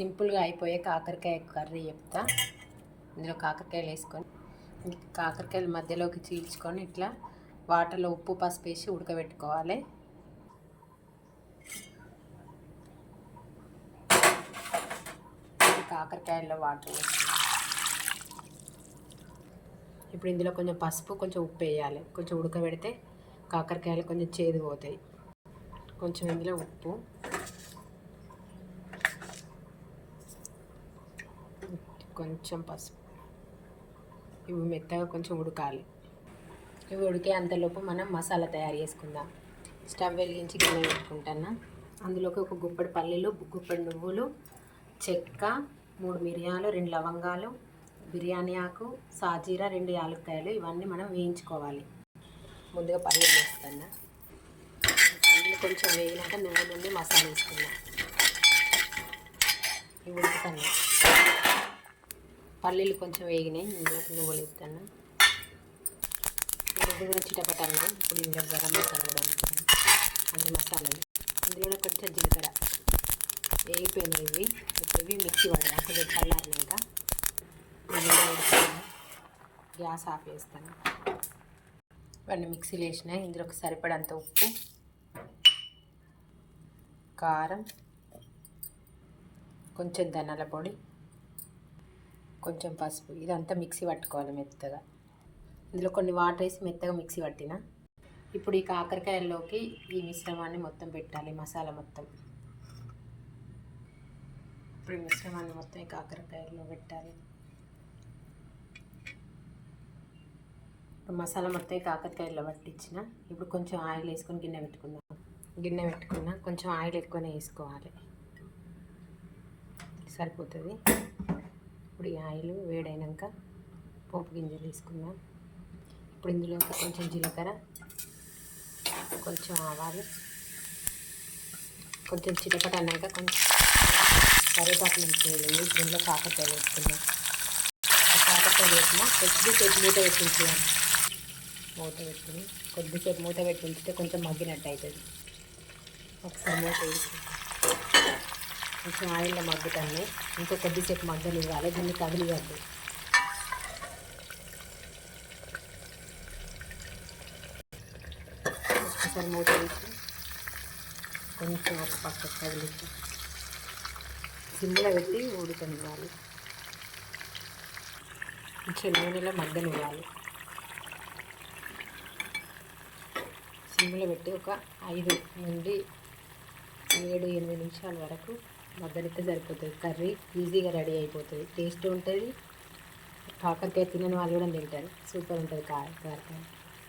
సింపుల్గా అయిపోయే కాకరకాయ కర్రీ చెప్తా. ఇందులో కాకరకాయలు వేసుకొని కాకరకాయల మధ్యలోకి చీల్చుకొని ఇట్లా వాటర్లో ఉప్పు పసుపు వేసి ఉడకబెట్టుకోవాలి. కాకరకాయల్లో వాటర్ వేసి ఇప్పుడు ఇందులో కొంచెం పసుపు కొంచెం ఉప్పు వేయాలి. కొంచెం ఉడకబెడితే కాకరకాయలు కొంచెం చేదు పోతాయి. కొంచెం ఇందులో ఉప్పు, కొంచెం పసుపు. ఇవి మెత్తగా కొంచెం ఉడకాలి. ఇవి ఉడికే అంతలోపు మనం మసాలా తయారు చేసుకుందాం. స్టవ్ వెలిగించి గిన్నె పెట్టుకుంటాను. అందులోకి ఒక గుప్పెడు పల్లీలు, గుప్పెడు నువ్వులు, చెక్క, 3 మిరియాలు, 2 లవంగాలు, బిర్యానీ ఆకు, సాజీరా, 2 యాలక్కాయలు. ఇవన్నీ మనం వేయించుకోవాలి. ముందుగా పల్లీలు వేస్తాను. పల్లీలు కొంచెం వేగినాక నూనె నుండి మసాలా వేసుకున్నాం. ఇవి ఉడుకుతాను. పల్లీలు కొంచెం వేగినాయి. ఇందులోకి నువ్వులు వేస్తాను. నువ్వులు కూడా చిటపటాను. ఇప్పుడు ఇందులో గరం మసాలా కూడా వేస్తాను. అన్ని మసాలాలు ఇందులో కొంచెం జీలకర్ర వేగిపోయినాయి. ఇవి మిక్సీ పడాలి. కొంచెం చల్లారినాక గ్యాస్ ఆఫ్ చేస్తాను. ఇవన్నీ మిక్సీలో వేసినాయి. ఇందులో సరిపడంత ఉప్పు, కారం, కొంచెం ధనియాల పొడి, కొంచెం పసుపు. ఇదంతా మిక్సీ పట్టుకోవాలి మెత్తగా. ఇందులో కొన్ని వాటర్ వేసి మెత్తగా మిక్సీ పట్టిన. ఇప్పుడు ఈ కాకరకాయల్లోకి ఈ మిశ్రమాన్ని మొత్తం పెట్టాలి. మసాలా మొత్తం ఇప్పుడు ఈ మిశ్రమాన్ని మొత్తం ఈ కాకరకాయల్లో పెట్టాలి. మసాలా మొత్తం కాకరకాయల్లో పట్టించిన. ఇప్పుడు కొంచెం ఆయిల్ వేసుకొని గిన్నె పెట్టుకున్నా. కొంచెం ఆయిల్ ఎక్కువనే వేసుకోవాలి, సరిపోతుంది. ఇప్పుడు ఈ ఆయిల్ వేడైనాక పోపు గింజలు వేసుకుందాం. ఇప్పుడు ఇందులో కొంచెం జీలకర్ర, కొంచెం ఆవాలు, కొంచెం చిటపట అన్నాక కొంచెం కరివేపాకు నుంచి వేయండి. ఇప్పుడు ఇందులో కాకరకాయలు వేసుకుందాం. కాకరకాయలు వేసినా కొద్దిసేపు మూత పెట్టించాలి. కొద్దిసేపు మూత పెట్టి ఉంచితే కొంచెం మగ్గినట్టు అవుతుంది. ఒకసారి మూత వేసి కొంచెం ఆయిల్లో మగ్గుతాను. ఇంకో కొద్దిసేపు మగ్గనివ్వాలి. దీన్ని కదిలివ్వద్దు. ఒకసారి మూత వేసి కొంచెం ఒక పక్కకు కదిలించి సిమ్లో పెట్టి ఉడకనివ్వాలి. కొంచెం నూనెలో మగ్గనివ్వాలి. సిమ్లో పెట్టి ఒక 5 నుండి 7-8 నిమిషాల వరకు మగ్గనిస్తే సరిపోతుంది. కర్రీ ఈజీగా రెడీ అయిపోతుంది. టేస్ట్ ఉంటుంది. కాకరకాయ తినని వాళ్ళు కూడా తింటారు. సూపర్ ఉంటుంది కాకరకాయ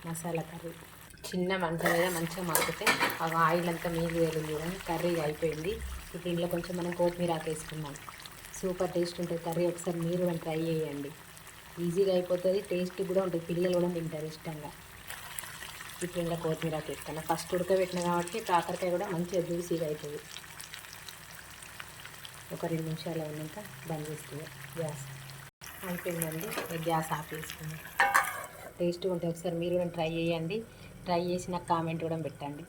మసాలా కర్రీ. చిన్న మంట మీద మంచిగా మగ్గితే ఆ ఆయిల్ అంతా మీద తేలింది. కర్రీ అయిపోయింది. ఇప్పుడు ఇంట్లో కొంచెం మనం కొత్తిమీర వేసుకున్నాం. సూపర్ టేస్ట్ ఉంటుంది కర్రీ. ఒకసారి మీరు కూడా ట్రై చేయండి. ఈజీగా అయిపోతుంది. టేస్ట్ కూడా ఉంటుంది. పిల్లలు కూడా తింటారు ఇష్టంగా. ఇప్పుడు ఇంట్లో కొత్తిమీర వేస్తాను. ఫస్ట్ ఉడకబెట్టిన కాబట్టి కాకరకాయ కూడా మంచిగా జ్యూసీగా అవుతుంది. ఒక 2 నిమిషాలు అయినాక బంద్ చేస్తుంది. గ్యాస్ అయిపోయిందండి. గ్యాస్ ఆఫ్ చేసుకుందాం. టేస్ట్గా ఉంటుంది. ఒకసారి మీరు కూడా ట్రై చేయండి. ట్రై చేసి నాకు కామెంట్ కూడా పెట్టండి.